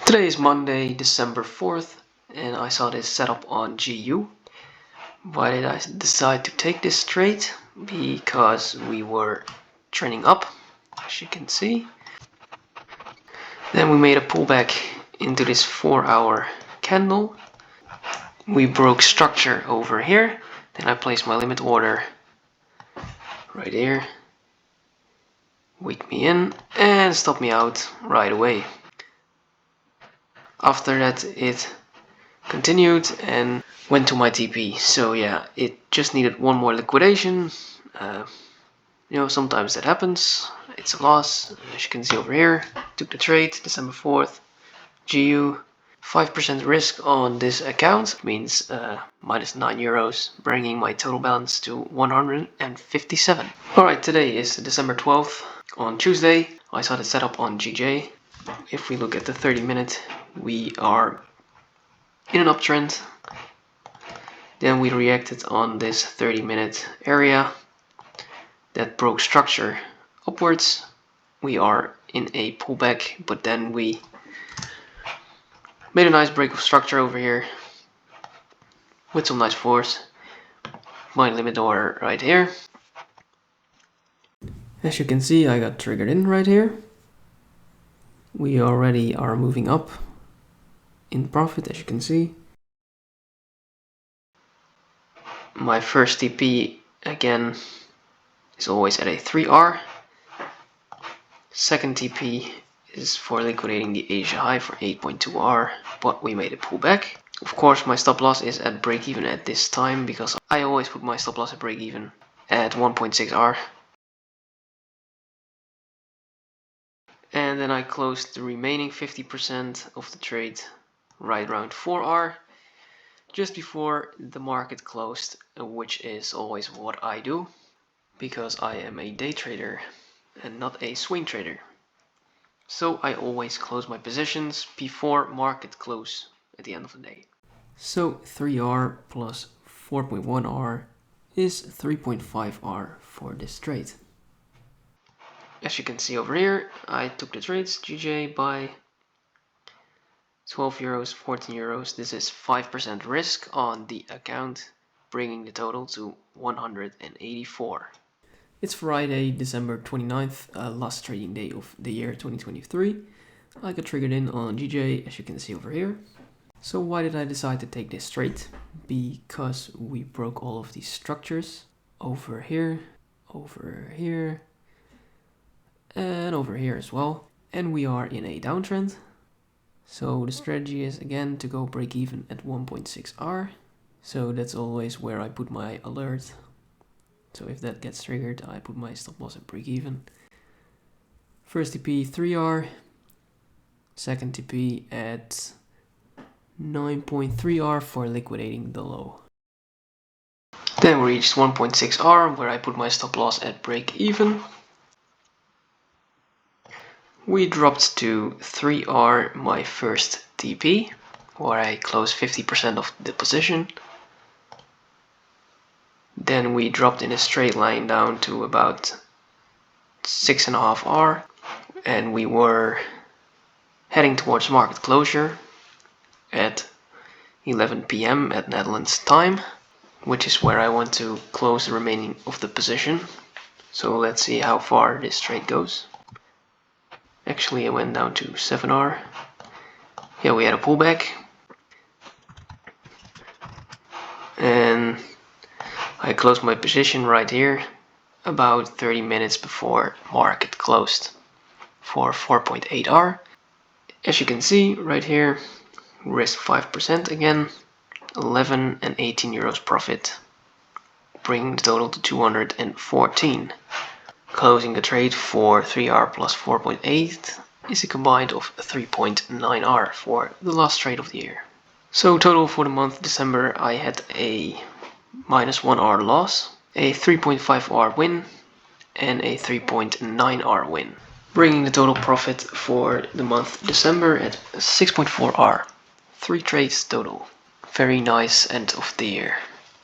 Today is Monday, December 4th, and I saw this setup on GU. Why did I decide to take this trade? Because we were trending up, as you can see. Then we made a pullback into this 4-hour candle. We broke structure over here. Then I placed my limit order right here. Weak me in and stop me out right away. After that it continued and went to my TP. So yeah, it just needed one more liquidation. Sometimes that happens. It's a loss. As you can see over here, took the trade December 4th. GU, 5% risk on this account means minus €9, bringing my total balance to 157. Alright, today is December 12th. On Tuesday, I saw the setup on GJ. If we look at the 30-minute, we are in an uptrend. Then we reacted on this 30-minute area that broke structure upwards. We are in a pullback, but then we made a nice break of structure over here with some nice force. My limit order right here. As you can see, I got triggered in right here. We already are moving up in profit, as you can see. My first TP again is always at a 3R. Second TP is for liquidating the Asia high for 8.2R, but we made a pullback. Of course, my stop loss is at break even at this time because I always put my stop loss at break even at 1.6R. And then I closed the remaining 50% of the trade right around 4R, just before the market closed, which is always what I do because I am a day trader and not a swing trader. So I always close my positions before market close at the end of the day. So 3R plus 4.1R is 3.5R for this trade. As you can see over here, I took the trades GJ by €12, €14. This is 5% risk on the account, bringing the total to 184. It's Friday, December 29th, last trading day of the year 2023. I got triggered in on GJ, as you can see over here. So why did I decide to take this trade? Because we broke all of these structures over here, and over here as well. And we are in a downtrend. So the strategy is again to go break even at 1.6R. So that's always where I put my alert. So if that gets triggered, I put my stop loss at break even. First TP 3R. Second TP at 9.3R for liquidating the low. Then we reached 1.6R where I put my stop loss at break even. We dropped to 3R, my first TP, where I closed 50% of the position. Then we dropped in a straight line down to about 6.5R, and we were heading towards market closure at 11 PM at Netherlands time, which is where I want to close the remaining of the position. So let's see how far this trade goes. Actually, it went down to 7R. Yeah, we had a pullback. And I closed my position right here about 30 minutes before market closed for 4.8R. As you can see right here, risk 5% again, 11 and €18 profit, bringing the total to 214. Closing the trade for 3R plus 4.8 is a combined of 3.9R for the last trade of the year. So total for the month December, I had a minus 1R loss, a 3.5R win, and a 3.9R win, bringing the total profit for the month December at 6.4R. 3 trades total. Very nice end of the year.